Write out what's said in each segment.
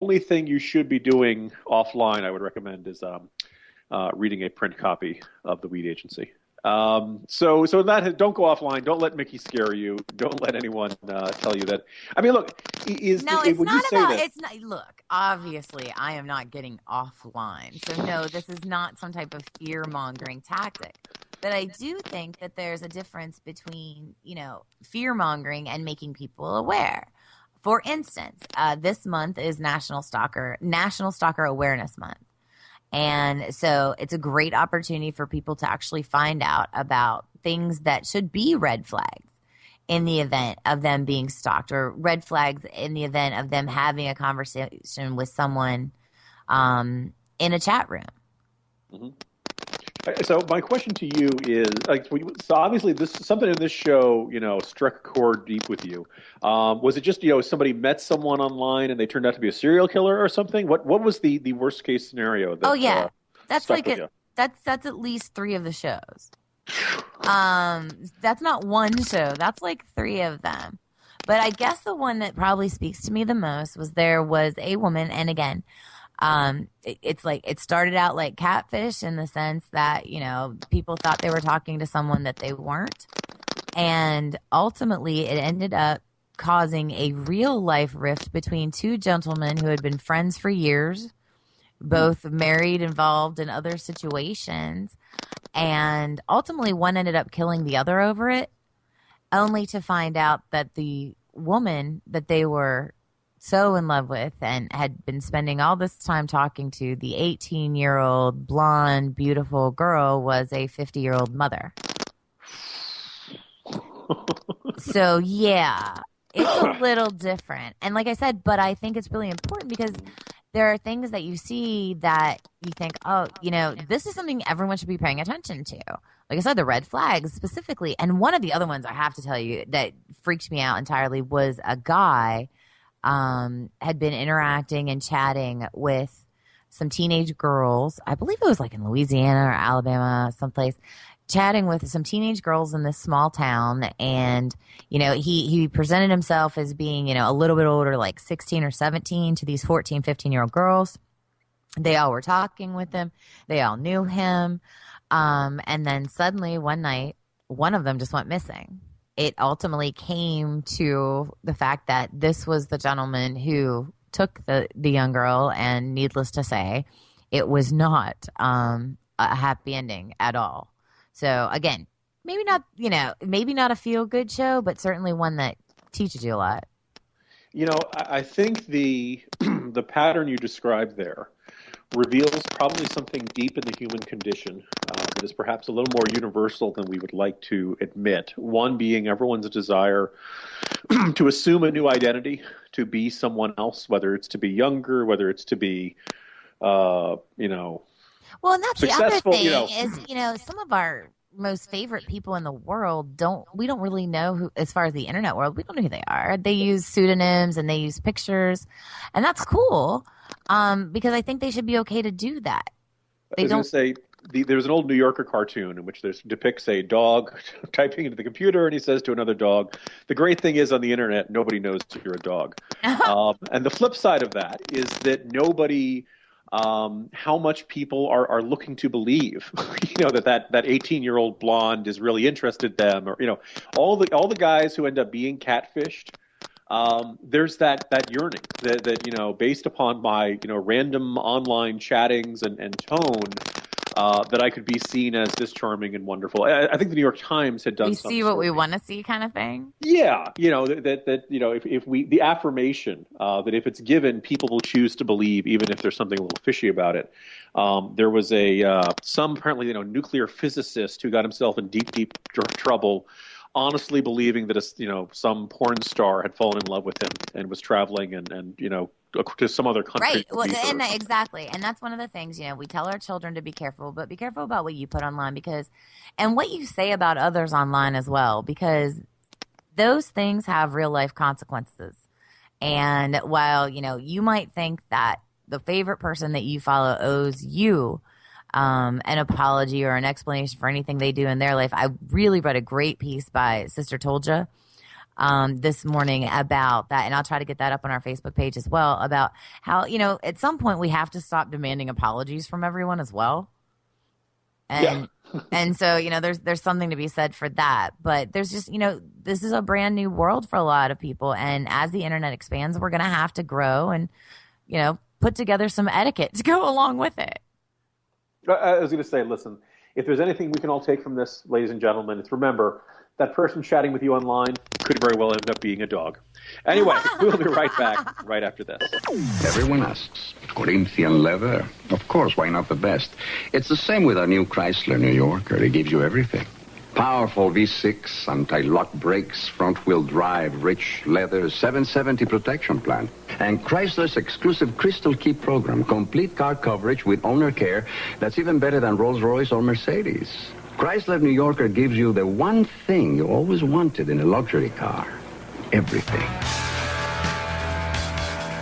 only thing you should be doing offline, I would recommend, is reading a print copy of the Weed Agency. So that don't go offline. Don't let Mickey scare you. Don't let anyone tell you that. I mean, look, No, it's when you not say about, this, it's not, look, obviously I am not getting offline. So no, this is not some type of fear mongering tactic. But I do think that there's a difference between, fear mongering and making people aware. For instance, this month is National Stalker Awareness Month. And so it's a great opportunity for people to actually find out about things that should be red flags in the event of them being stalked, or red flags in the event of them having a conversation with someone in a chat room. Mhm. So my question to you is, so obviously this something in this show, struck a chord deep with you. Was it just, somebody met someone online and they turned out to be a serial killer or something? What was the worst case scenario Oh that yeah, that's stuck like with it. you? That's at least three of the shows. That's not one show. That's like three of them. But I guess the one that probably speaks to me the most was there was a woman, and again, it's like it started out like catfish in the sense that people thought they were talking to someone that they weren't, and ultimately it ended up causing a real life rift between two gentlemen who had been friends for years, both married, involved in other situations, and ultimately one ended up killing the other over it, only to find out that the woman that they were so in love with and had been spending all this time talking to, the 18-year-old blonde beautiful girl, was a 50-year-old mother. So yeah, it's a little different. And like I said, but I think it's really important because there are things that you see that you think, oh, this is something everyone should be paying attention to. Like I said, the red flags specifically. And one of the other ones I have to tell you that freaked me out entirely was a guy had been interacting and chatting with some teenage girls. I believe it was like in Louisiana or Alabama, someplace, chatting with some teenage girls in this small town. And, he presented himself as being, a little bit older, like 16 or 17, to these 14, 15-year-old girls. They all were talking with him. They all knew him. And then suddenly one night, one of them just went missing. It ultimately came to the fact that this was the gentleman who took the young girl, and needless to say, it was not a happy ending at all. So again, maybe not a feel good show, but certainly one that teaches you a lot. I think the the pattern you described there reveals probably something deep in the human condition that is perhaps a little more universal than we would like to admit. One being everyone's desire to assume a new identity, to be someone else, whether it's to be younger, whether it's to be, Well, and that's the other successful. thing is, some of our most favorite people in the world we don't really know who, as far as the internet world, we don't know who they are. They use pseudonyms and they use pictures, and that's cool. Because I think they should be okay to do that. I was going to say, there's an old New Yorker cartoon in which there depicts a dog typing into the computer, and he says to another dog, "The great thing is on the internet, nobody knows if you're a dog." And the flip side of that is that nobody, how much people are looking to believe, that 18-year-old blonde is really interested in them, or all the guys who end up being catfished. There's that yearning that based upon my random online chattings and tone, that I could be seen as this charming and wonderful. I think the New York Times had done We some see what sort we of, want to see, kind of thing. yeah, if we, the affirmation that if it's given, people will choose to believe, even if there's something a little fishy about it. There was some apparently nuclear physicist who got himself in deep trouble, honestly believing that some porn star had fallen in love with him and was traveling and to some other country. Right. Well, and exactly. And that's one of the things, we tell our children to be careful, but be careful about what you put online, and what you say about others online as well, because those things have real life consequences. And while, you might think that the favorite person that you follow owes you an apology or an explanation for anything they do in their life. I really read a great piece by Sister Tolja this morning about that, and I'll try to get that up on our Facebook page as well, about how, at some point we have to stop demanding apologies from everyone as well. And and so, there's something to be said for that. But there's just, this is a brand new world for a lot of people. And as the internet expands, we're going to have to grow and, put together some etiquette to go along with it. I was going to say, listen, if there's anything we can all take from this, ladies and gentlemen, it's remember that person chatting with you online could very well end up being a dog. Anyway, we'll be right back right after this. Everyone asks, Corinthian leather? Of course, why not the best? It's the same with our new Chrysler New Yorker. It gives you everything. Powerful V6, anti-lock brakes, front-wheel drive, rich leather, 770 protection plan. And Chrysler's exclusive Crystal Key program, complete car coverage with owner care that's even better than Rolls-Royce or Mercedes. Chrysler New Yorker gives you the one thing you always wanted in a luxury car. Everything.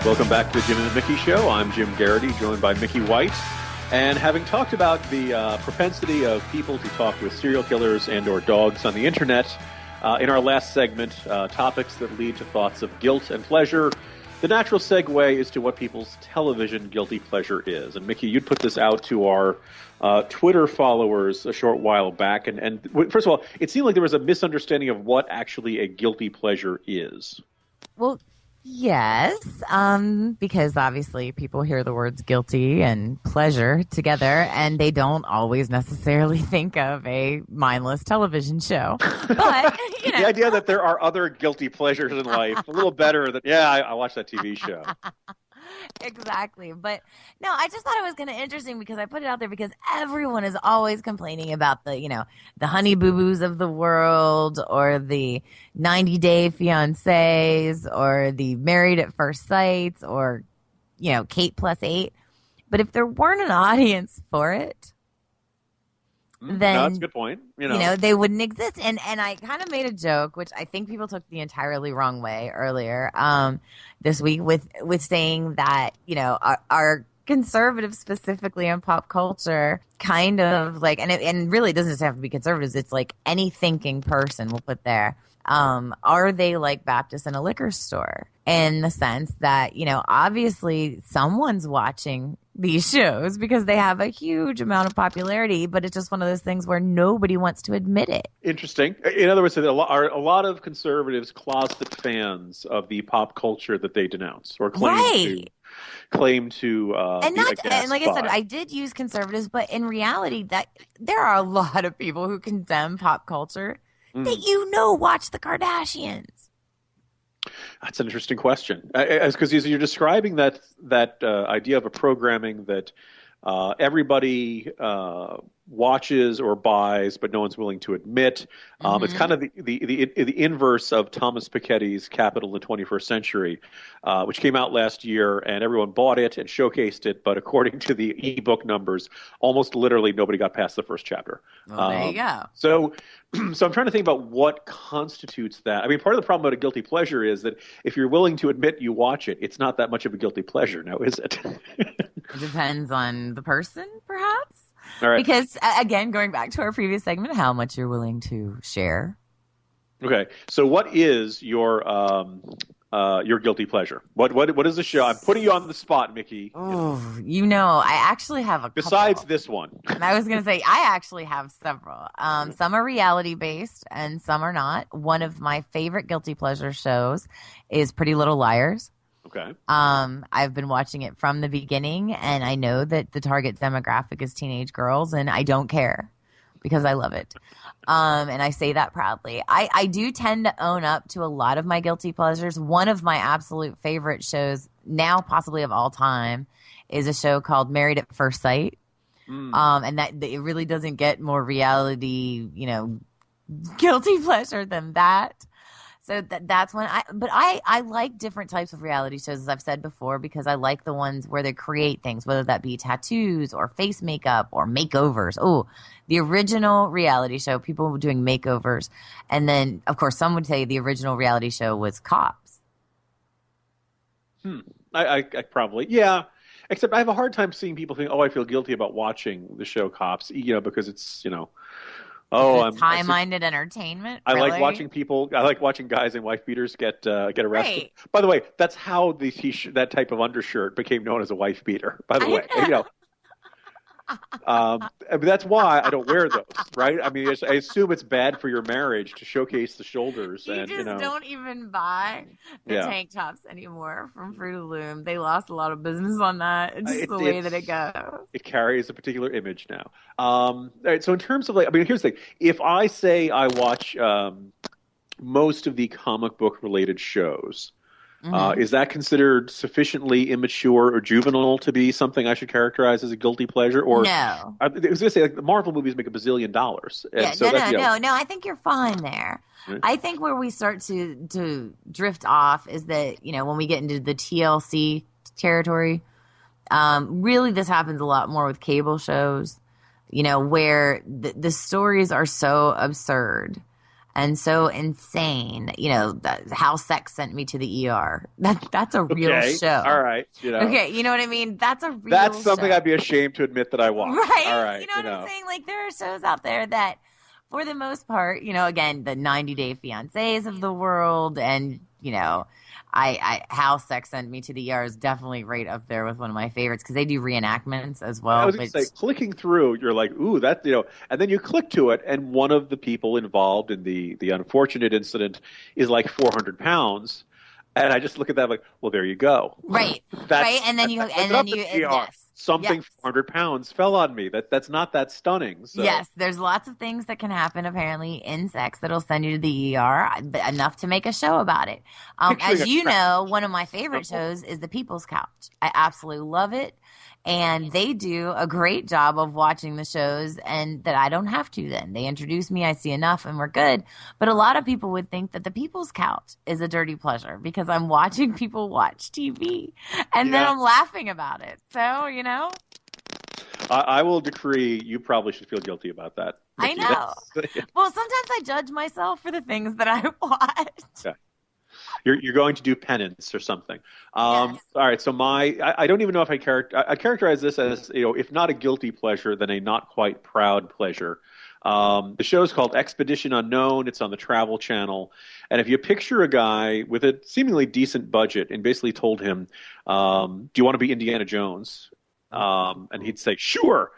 Welcome back to the Jim and Mickey Show. I'm Jim Garrity, joined by Mickey White. And having talked about the propensity of people to talk with serial killers and or dogs on the internet, in our last segment, topics that lead to thoughts of guilt and pleasure, the natural segue is to what people's television guilty pleasure is. And Mickey, you'd put this out to our Twitter followers a short while back. And first of all, it seemed like there was a misunderstanding of what actually a guilty pleasure is. Well, yes, because obviously people hear the words guilty and pleasure together, and they don't always necessarily think of a mindless television show. But the idea that there are other guilty pleasures in life, a little better than, I watched that TV show. Exactly. But no, I just thought it was kind of interesting because I put it out there because everyone is always complaining about the Honey Boo Boos of the world, or the 90-Day Fiancés, or the Married at First Sights, or, Kate Plus 8. But if there weren't an audience for it, then that's a good point. They wouldn't exist. And I kind of made a joke, which I think people took the entirely wrong way earlier this week, with saying that our conservatives, specifically in pop culture, kind of like, and really it doesn't just have to be conservatives. It's like any thinking person will put there. Are they like Baptists in a liquor store? In the sense that, obviously someone's watching these shows because they have a huge amount of popularity, but it's just one of those things where nobody wants to admit it. Interesting. In other words, are a lot of conservatives closet fans of the pop culture that they denounce or claim to and like I said, I did use conservatives, but in reality, that there are a lot of people who condemn pop culture that watch the Kardashians. That's an interesting question, because you're describing that idea of a programming that everybody watches or buys, but no one's willing to admit. It's kind of the inverse of Thomas Piketty's Capital in the 21st Century, which came out last year, and everyone bought it and showcased it. But according to the ebook numbers, almost literally nobody got past the first chapter. Well, there you go. So I'm trying to think about what constitutes that. I mean, part of the problem about a guilty pleasure is that if you're willing to admit you watch it, it's not that much of a guilty pleasure now, is it? It depends on the person, perhaps. All right. Because, again, going back to our previous segment, how much you're willing to share. Okay. So what is your guilty pleasure? What is the show? I'm putting you on the spot, Mickey. Oh, I actually have a couple. Besides this one. I was going to say, I actually have several. Some are reality-based and some are not. One of my favorite guilty pleasure shows is Pretty Little Liars. Okay. I've been watching it from the beginning, and I know that the target demographic is teenage girls, and I don't care because I love it. And I say that proudly. I do tend to own up to a lot of my guilty pleasures. One of my absolute favorite shows, now possibly of all time, is a show called Married at First Sight. And that it really doesn't get more reality, guilty pleasure than that. So that's when I like different types of reality shows, as I've said before, because I like the ones where they create things, whether that be tattoos or face makeup or makeovers. Oh, the original reality show, people were doing makeovers. And then, of course, some would say the original reality show was Cops. I probably, yeah. Except I have a hard time seeing people think, I feel guilty about watching the show Cops, because it's, Oh, It's high-minded entertainment. I Really? like watching people. I like watching guys in wife beaters get arrested. Right. By the way, that's how the t-shirt, that type of undershirt became known as a wife beater. By the way, but that's why I don't wear those, right? I mean, I assume it's bad for your marriage to showcase the shoulders, You and just don't even buy the Yeah. tank tops anymore from Fruit of the Loom. They lost a lot of business on that. It's just the way that it goes. It carries a particular image now. All right, so in terms of here's the thing: if I say I watch most of the comic book related shows. Is that considered sufficiently immature or juvenile to be something I should characterize as a guilty pleasure? Or No. I was going to say, like, the Marvel movies make $1 billion. No. I think you're fine there. Right. I think where we start to drift off is that, when we get into the TLC territory, really this happens a lot more with cable shows, where the stories are so absurd and so insane, how sex sent me to the ER. That's a real show. All right. Okay, you know what I mean? That's a real That's something show. I'd be ashamed to admit that I watch. Right. All right. You know what I'm saying? Like, there are shows out there that, for the most part, again, the 90 Day Fiancés of the world, and, how Sex Sent Me to the ER is definitely right up there with one of my favorites because they do reenactments as well. I was going to say, clicking through, you're like, ooh, that, and then you click to it, and one of the people involved in the unfortunate incident is like 400 pounds. And I just look at that like, well, there you go. Right. Right. And then yes. Something 400 pounds fell on me. That's not that stunning. So. Yes, there's lots of things that can happen apparently in sex that'll send you to the ER, enough to make a show about it. As you know, one of my favorite shows is The People's Couch. I absolutely love it. And they do a great job of watching the shows, and that I don't have to then. They introduce me, I see enough, and we're good. But a lot of people would think that The People's Couch is a dirty pleasure because I'm watching people watch TV, and then I'm laughing about it. So, I will decree you probably should feel guilty about that. I know. Well, sometimes I judge myself for the things that I watch. Yeah. You're going to do penance or something. Yes. All right. So I don't even know if I characterize this as, if not a guilty pleasure, then a not quite proud pleasure. The show is called Expedition Unknown. It's on the Travel Channel. And if you picture a guy with a seemingly decent budget and basically told him, do you want to be Indiana Jones? And he'd say, sure.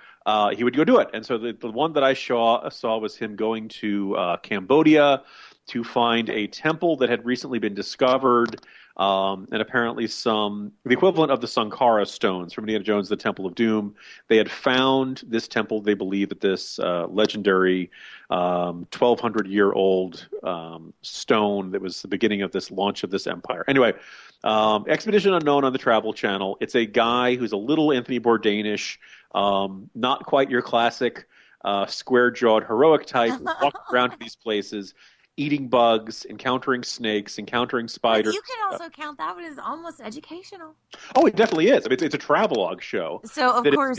He would go do it. And so the one that I saw was him going to Cambodia to find a temple that had recently been discovered, and apparently the equivalent of the Sankara stones from Indiana Jones, the Temple of Doom. They had found this temple, they believe, at this legendary 1,200-year-old stone that was the beginning of this launch of this empire. Anyway, Expedition Unknown on the Travel Channel. It's a guy who's a little Anthony Bourdain-ish, not quite your classic square-jawed heroic type, walking around to these places, eating bugs, encountering snakes, encountering spiders. But you can also count that one as almost educational. Oh, it definitely is. I mean, it's a travelogue show. So of course,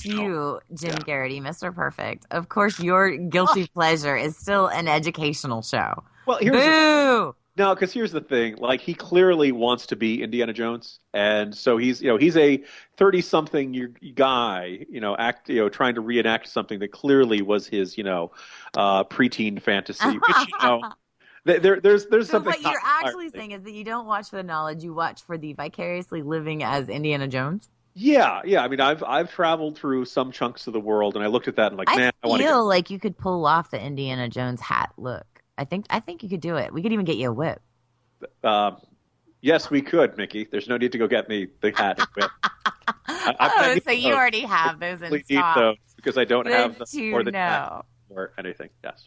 you, Jim Garrity, Mr. Perfect. Of course, your guilty pleasure is still an educational show. Well, Boo! No, because here's the thing. Like, he clearly wants to be Indiana Jones, and so he's a 30-something guy, trying to reenact something that clearly was his, preteen fantasy. Which, there's so something. What you're actually saying is that you don't watch for the knowledge; you watch for the vicariously living as Indiana Jones. Yeah. I mean, I've traveled through some chunks of the world, and I looked at that and I feel like you could pull off the Indiana Jones hat look. I think you could do it. We could even get you a whip. Yes, we could, Mickey. There's no need to go get me the hat and whip. So you already have those in stock. Those because I don't have them or the hat or anything. Yes.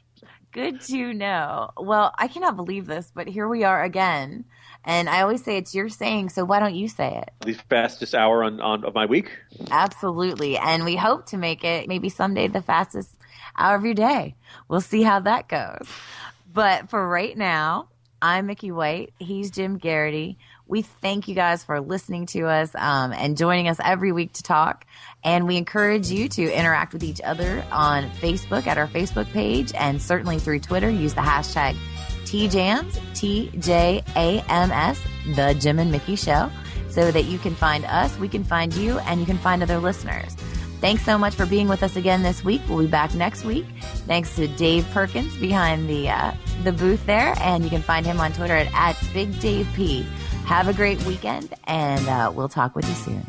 Good to know. Well, I cannot believe this, but here we are again. And I always say it's your saying, so why don't you say it? The fastest hour of my week? Absolutely. And we hope to make it maybe someday the fastest hour of your day. We'll see how that goes. But for right now, I'm Mickey White. He's Jim Garrity. We thank you guys for listening to us and joining us every week to talk. And we encourage you to interact with each other on Facebook at our Facebook page, and certainly through Twitter. Use the hashtag TJAMS, TJAMS, The Jim and Mickey Show, so that you can find us, we can find you, and you can find other listeners. Thanks so much for being with us again this week. We'll be back next week. Thanks to Dave Perkins behind the booth there, and you can find him on Twitter at BigDaveP. Have a great weekend, and we'll talk with you soon.